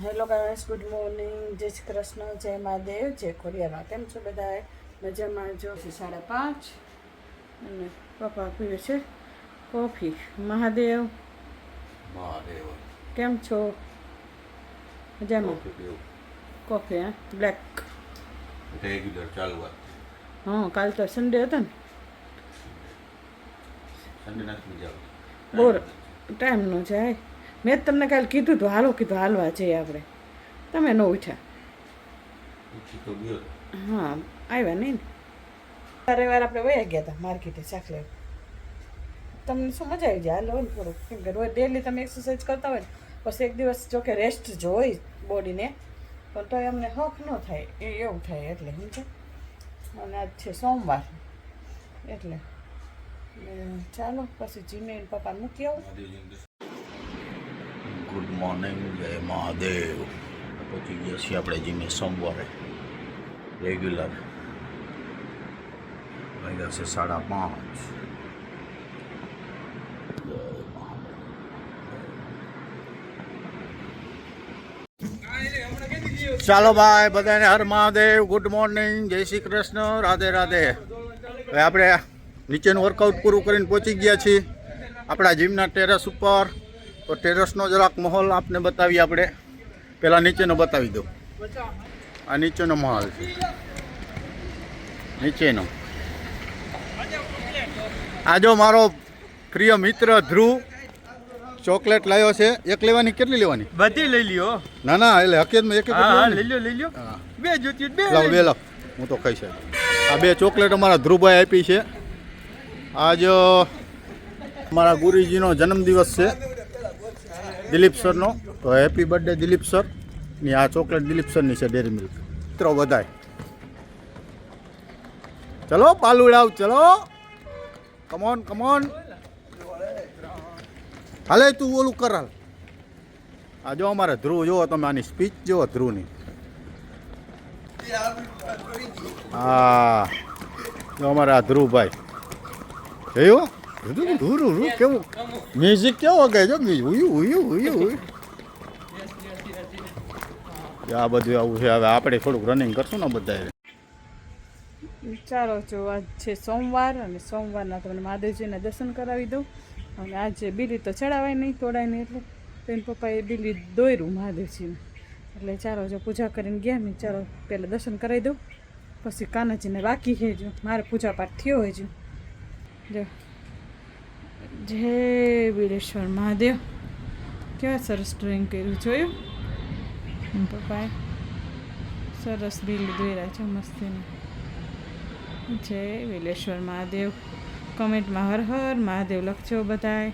Hello guys, good morning, જય શ્રી કૃષ્ણ, જય મહાદેવ, જય ખોડિયારમાં. કેમ છો બધા? મજામાં? જો 5:30 અને પપ્પા પીવે છે કોફી. મહાદેવ મહાદેવ કેમ છો? મજામાં? કોફી હા, બ્લેક. રેગ્યુલર ચાલુ હા, કાલ તો સન્ડે હતો ને, સન્ડે નથી મજા બોર ટાઈમ ન જાય. મેં જ તમને કાલે કીધું હતું, કીધું હાલવા જઈએ આપણે. તમે ન ઉઠ્યા. ઉઠી તો ગયો. હા, આવ્યા નહીં ને. રવિવાર આપણે વયા ગયા હતા માર્કેટે શાક લેવા. તમને શું મજા આવી જાય? હાલો ને થોડુંક, કેમ કે રોજ ડેલી તમે એક્સરસાઇઝ કરતા હોય ને, પછી એક દિવસ જો કે રેસ્ટ જોઈ બોડીને, પણ તો અમને હક ન થાય એવું થાય. એટલે સમજે. અને આજ છે સોમવાર, એટલે ચાલો પછી જીમે પપ્પાને મૂકી આવું. ગુડ મોર્નિંગ, જય મહાદેવ. પહોંચી ગયા છીએ આપણે જીમે સોમવારે રેગ્યુલર. વાગ્યા છે 5:30. ચાલો ભાઈ, બધાને હર મહાદેવ, ગુડ મોર્નિંગ, જય શ્રી કૃષ્ણ, રાધે રાધે. હવે આપણે નીચેનું વર્કઆઉટ પૂરું કરીને પહોંચી ગયા છીએ આપણા જીમના ટેરેસ ઉપર. તો ટેરેસનો જરાક માહોલ આપને બતાવીએ. આપણે પહેલાં નીચેનો બતાવી દઉં. આ નીચેનો માહોલ છે. નીચેનો આ જો મારો પ્રિય મિત્ર ધ્રુવ ચોકલેટ લાવ્યો છે. એક લેવાની? કેટલી લેવાની? બધી લઈ લ્યો. ના ના, એટલે હકીકતમાં એક લઈ લ્યો. હા, બે જોતી બે લાવ બે લાવ, હું તો ખાઈ શકું. આ 2 ચોકલેટ અમારા ધ્રુવભાઈ આપી છે. આજ અમારા ગુરુજીનો જન્મદિવસ છે, દિલીપ સરનો. તો હેપી બર્થડે દિલીપ સર. ની આ ચોકલેટ દિલીપ સરની છે, ડેરી મિલ્ક. મિત્રો બધાય ચલો પાલુડાવ, ચલો કમોન કમોન. હાલે તું ઓલું કર હાલ. આ જો અમારે ધ્રુવ જુઓ તમે, આની સ્પીચ જુઓ ધ્રુવની. હા, જો અમારા ધ્રુવભાઈ જોયું ધ્રુવ કેવું મ્યુઝિક કેવો વગે જો. આ બધું આવું છે. હવે આપણે થોડુંક રનિંગ કરશું ને બધા. ચાલો, જો આજ છે સોમવાર, અને સોમવારના તમને મહાદેવજીના દર્શન કરાવી દઉં. અને આજે બીલી તો ચડાવાય નહીં, તોડાય નહીં, એટલે તેના પપ્પાએ બીલી દોર્યું મહાદેવજીને. એટલે ચાલો, જો પૂજા કરીને ગયા મેં, ચાલો પહેલાં દર્શન કરાવી દઉં, પછી કાનાજીને બાકી છે. જો મારે પૂજા પાઠ થયો હોય જો. જય વીરેશ્વર મહાદેવ. કેવા સરસ ડ્રોઈંગ કર્યું, જોયું પપ્પાએ? સરસ બીલી દોર્યા છે મસ્તીને. જય વિલેશ્વર મહાદેવ. કમેન્ટમાં હર હર મહાદેવ લખજો બધાય.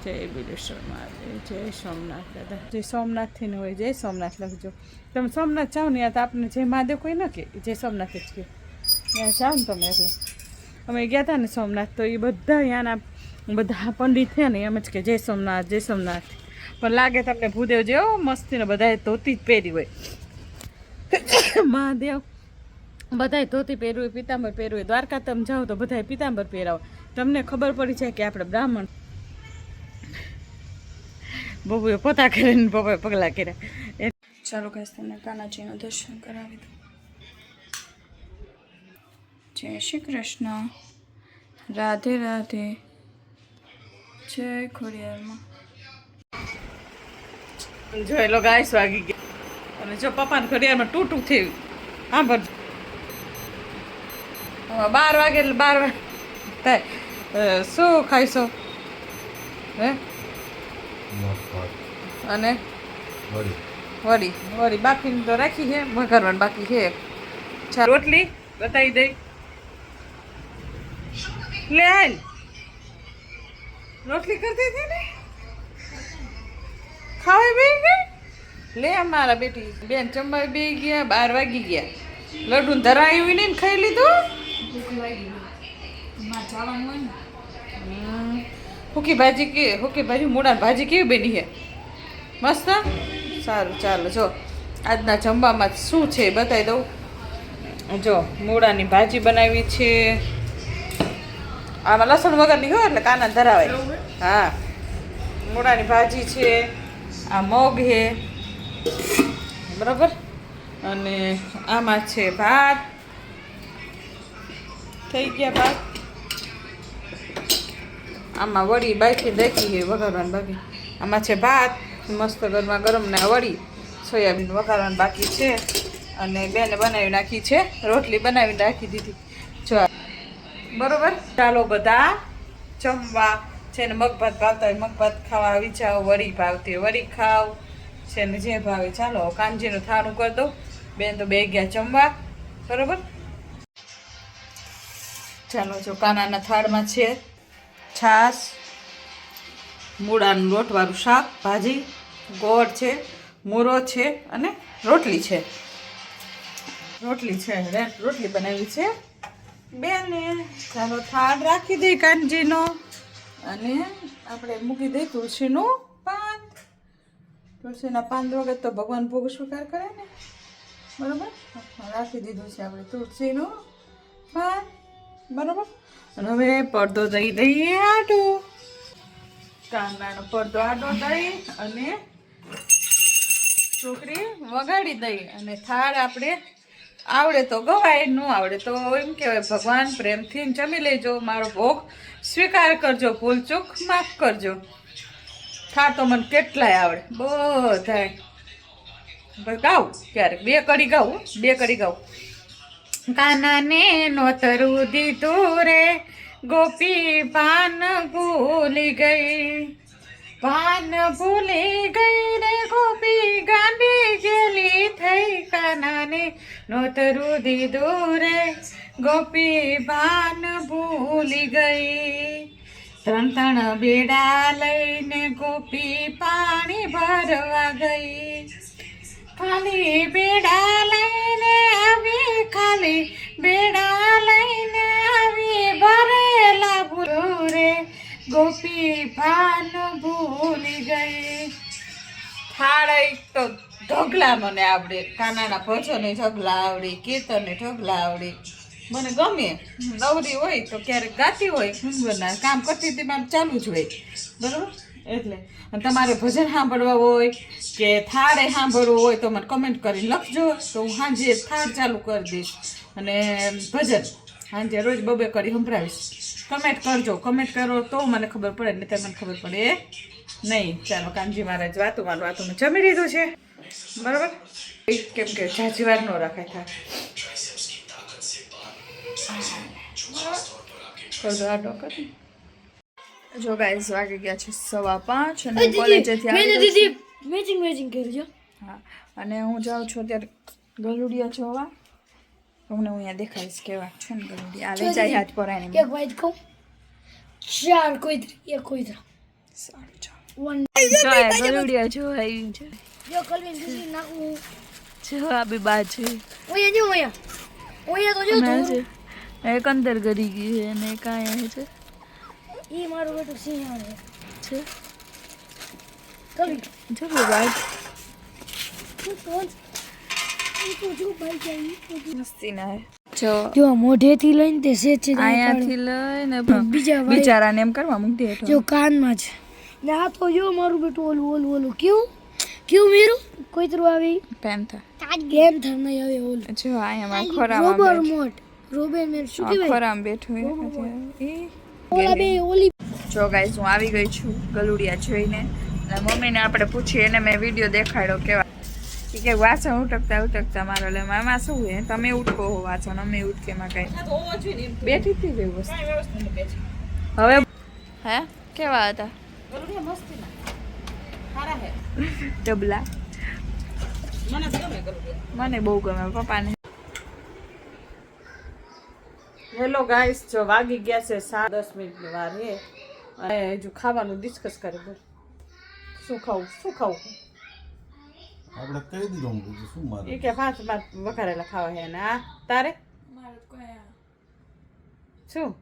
જય વિલેશ્વર મહાદેવ, જય સોમનાથ દાદા. જય સોમનાથથી ન હોય, જય સોમનાથ લખજો. તમે સોમનાથ જાઓ ને, યા તો આપણે જય મહાદેવ કોઈ ન કે, જય સોમનાથ જ કહે. ત્યાં જાઓ ને તમે. એટલે અમે ગયા હતા ને સોમનાથ, તો એ બધા ત્યાંના બધા પંડિત થયા ને એમ જ કે જય સોમનાથ, જય સોમનાથ. પણ લાગે તમને ભૂદેવ જેવો મસ્તીને બધાએ ધોતી જ પહેરી હોય. મહાદેવ બધાય ધોતી પહેરવું હોય, પિતાંબર પહેરવું હોય. દ્વારકા તમે જાઓ તો બધાય પિતાંબર પહેરાવો. તમને ખબર પડી જાય કે આપણે બ્રાહ્મણ. બબુએ પોતા કરીને પપ્પાએ પગલાં કર્યા. ચાલો ગાઈસ, તમને કાનાજીનું દર્શન કરાવી દઉં. જય શ્રી કૃષ્ણ, રાધે રાધે, જય ખોડિયારમાં. જોઈ લો ગાઈસ, વાગી ગયા. અને જો પપ્પાને ખોડિયારમાં ટૂટું થયું. હા ભર 12 વાગે, એટલે 12 વાગે થાય. શું ખાઈશો? હે? અને વળી બાફીને તો રાખી છે, વઘારવાની બાકી છે. ચાલ રોટલી બતાવી દઈ. લે હાલ, રોટલી કરતી હતી ને, ખાવા બે ગઈ. લે મારા બેટી બેન જમવા બે ગયા. 12 વાગી ગયા. લડ્ડુ ધરાયું નહીં ને ખાઈ લીધું. હુકી ભાજી મૂળા ભાજી કેવી બની છે? મસ્ત. સારું, ચાલો જો આજના જમવામાં શું છે બતાવી દઉં. જો મૂળાની ભાજી બનાવી છે. આમાં લસણ વગરની હોય એટલે કાના ધરાવાય. હા, મૂળાની ભાજી છે, આ મગ હે બરાબર, અને આમાં છે ભાત, થઈ ગયા ભાત. આમાં વડી બાકી રાખી છે વઘારવાની બાકી. આમાં છે ભાત મસ્ત ગરમા ગરમ ને વડી સોયાબીન વઘારવાની બાકી છે. અને બેને બનાવી નાખી છે, રોટલી બનાવીને રાખી દીધી. જો બરોબર, ચાલો બધા જમવા. છે ને મગભાત ભાવતા હોય મગભાત ખાવા આવી જાઓ, વડી ભાવતી હોય વડી ખાવ, છે ને જે ભાવે. ચાલો કાનજીનું થાળું કરી દઉં. બેન તો બે ગયા જમવા. બરોબર, ચાલો જો કાનાના થાળમાં છે છાશ, મૂળાનું લોટવાળું શાક, ભાજી, ગોળ છે, મૂરો છે અને રોટલી છે. રોટલી બનાવી છે બેને. ચાલો થાળ રાખી દઈ કાનજીનો, અને આપણે મૂકી દઈ તુલસીનું પાન. તુલસીના પાન વગર તો ભગવાન ભોગ સ્વીકાર કરે ને, બરાબર. રાખી દીધું છે આપણે તુલસીનું પાન, બરાબર. અને હવે પડદો દઈ દઈએ આડો, કાંદાનો પડદો આડો દઈ અને છોકરી વગાડી દઈ. અને થાળ આપણે આવડે તો ગવાય, ન આવડે તો એમ કહેવાય ભગવાન પ્રેમથી જમી લેજો, મારો ભોગ સ્વીકાર કરજો, ભૂલ ચૂક માફ કરજો. થાળ તો મને કેટલાય આવડે બધાય. ગાઉં ક્યારેક બે કડી ગાઉં. કાનાને નોતરું દીધું રે ગોપી પાન ભૂલી ગઈ, પાન ભૂલી ગઈ રે ગોપી ગાંડી ગેલી થઈ. કાનાને નોતરું દીધું રે ગોપી પાન ભૂલી ગઈ. ત્રણ બેડા લઈને ગોપી પાણી ભરવા ગઈ. ખાલી બેડા લઈને આવી, ખાલી બેડા લઈને આવી, ભરેલા ભૂલો રે ગોપી પાન ભૂલી ગઈ. થાળ તો ઢગલા મને આવડે, કાનાના ભજને ઢગલા આવડે, કીર્તનને ઢગલા આવડે, મને ગમે. નવરી હોય તો ક્યારેક ગાતી હોય, ઘૂંઘવરના કામ કરતી હતી મારે ચાલુ જ હોય, બરાબર. એટલે તમારે ભજન સાંભળવા હોય કે થાળે સાંભળવું હોય તો મને કમેન્ટ કરીને લખજો, તો હું સાંજે થાળ ચાલુ કરી દઈશ અને ભજન સાંજે રોજ બબે કરી સંભળાવીશ. કમેન્ટ કરજો, કમેન્ટ કરો તો મને ખબર પડે, નહીં તો મને ખબર પડે નહીં. ચાલો કાનજી મહારાજ વાતું મેં જમી લીધું છે, બરાબર. કેમ કે ઝાઝી વાર ન રાખાય થાળ. જો ગાઈસ વાગી ગયા છે 5:15 અને કોલેજેથી આવી મેચિંગ કરજો. હા, અને હું જાઉં છું અત્યારે ગલુડિયા જોવા. તમને હું અહીંયા દેખાઈશ કેવા છે ને ગલુડિયા. આ લઈ જાય હાથ પર આને. એક વાઈટ કહું, 4 કોઈ એક કોઈ સારું ચાલો. જો ગલુડિયા જો આવી છે. જો કલવીન દૂધી નાખું. જો આ બી બા છે. ઓયા તો જો તું એક અંદર ગરી ગઈ છે અને કાંઈ છે. ઈ મારું બેટું સિંહ છે કલવી જો વાઈટ જો ભાઈ જાય મસ્તી ના જો મોઢેથી લઈને તે સેચે અહીંયાથી લઈને બીજા બિચારાને એમ કરવા મૂકી દે. જો કાનમાં છે ને આ તો જો મારું બેટું ઓલું ક્યું મીરું કોઈ તરું આવી પેન્થર ગેમ થર નહીં આવે ઓલું જો અહીંયા ખોરામાં રોબેર મેર શું કહેવાય ખોરામાં બેઠું ઓલા બે ઓલી. જો ગાઈસ હું આવી ગઈ છું ગલુડિયા જોઈને. અને મમ્મીને આપણે પૂછીએ એને મેં વિડીયો દેખાડ્યો કેવા કે વાસણ ઉટકતા મારો. એટલે મામા શું હે તમે ઉટકો હો વાસણ, અમે ઉટકેમાં કાંઈ બેઠી હતી વ્યવસ્થિત. હવે હે કેવા હતા ડબલા? મને બહુ ગમે પપ્પાને. હેલો ગાઈસ, જો વાગી ગયા છે 10 મિનિટની વાર છે અને હજુ ખાવાનું ડિસ્કસ કરે. શું ખાવું આપણે કહી દીધું બીજું શું મારે. એ કે 5 વઘારેલા ખાવા હે ને આ તારે શું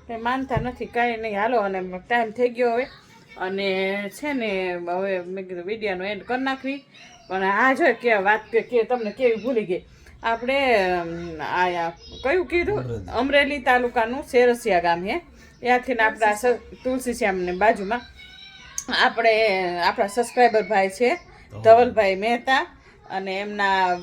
કંઈ માનતા નથી, કાંઈ નહીં. હાલો, અને ટાઈમ થઈ ગયો હવે અને છે ને હવે મેં કીધું વિડીયોનો એન્ડ કરી નાખવી. પણ આ જો કે વાત કે તમને કેવી ભૂલી ગઈ. આપણે આયા કયું કીધું અમરેલી તાલુકાનું શેરસિયા ગામ હે. ત્યાંથી ને આપણા તુલસી શ્યામને બાજુમાં આપણે આપણા સબસ્ક્રાઈબર ભાઈ છે ધવલભાઈ મહેતા અને એમના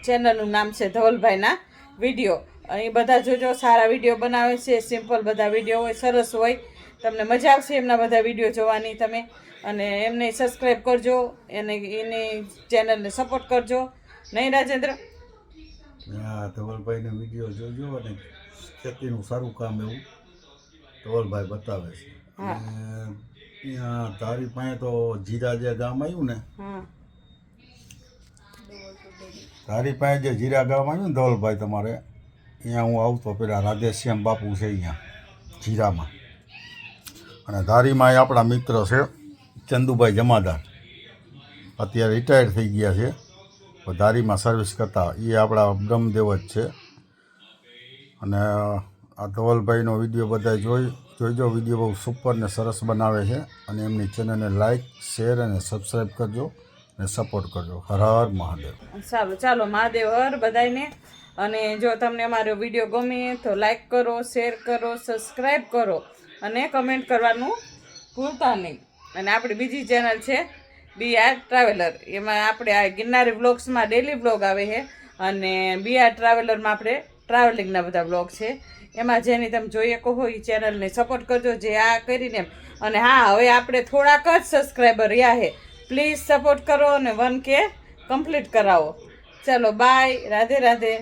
ચેનલનું નામ છે ધવલભાઈના વિડીયો. એ બધા જોજો, સારા વિડીયો બનાવે છે, સિમ્પલ બધા વિડીયો હોય, સરસ હોય, તમને મજા આવશે એમના બધા વિડીયો જોવાની તમે. અને એમને સબસ્ક્રાઈબ કરજો, એની ચેનલને સપોર્ટ કરજો, નહીં રાજેન્દ્ર? હા, ધવલભાઈનો વિડીયો જોજો અને ખેતીનું સારું કામ એવું ધવલભાઈ બતાવે છે. હા. અને ત્યાં ધારી પાસે તો જીરા જે ગામ આવ્યું ને, હા ધારી પાસે જે જીરા ગામ આવ્યું ને ધવલભાઈ તમારે, અહીંયા હું આવતો પેલા રાધેશ્યામ બાપુ છે અહીંયા જીરામાં. અને ધારીમાં એ આપણા મિત્ર છે ચંદુભાઈ જમાદાર, અત્યારે રિટાયર્ડ થઈ ગયા છે, પણ ધારીમાં સર્વિસ કરતા, એ આપણા બ્રહ્મદેવ જ છે. અને આ ધવલભાઈનો વિડીયો બધા જોઈજો. વિડીયો બહુ સુપર ને સરસ બનાવે છે. અને એમની ચેનલને લાઈક, શેર અને સબસ્ક્રાઈબ કરજો અને સપોર્ટ કરજો. હર હર મહાદેવ. સારું, ચાલો, મહાદેવ હર બધાને. અને જો તમને અમારો વિડીયો ગમે તો લાઈક કરો, શેર કરો, સબસ્ક્રાઈબ કરો અને કમેન્ટ કરવાનું ભૂલતા નહીં. અને આપણી બીજી ચેનલ છે BR ટ્રાવેલર, એમાં આપણે આ ગિરનારી વ્લોગ્સમાં ડેલી વ્લોગ આવે છે. અને BR ટ્રાવેલરમાં આપણે ટ્રાવેલિંગના બધા વ્લોગ છે. એમાં જેની તમે જોઈએ કહો એ ચેનલને સપોર્ટ કરજો, જે આ કરીને એમ. અને હા, હવે આપણે થોડાક જ સબસ્ક્રાઈબર રહ્યા છે, પ્લીઝ સપોર્ટ કરો અને 1K કમ્પ્લીટ કરાવો. ચલો, બાય, રાધે રાધે.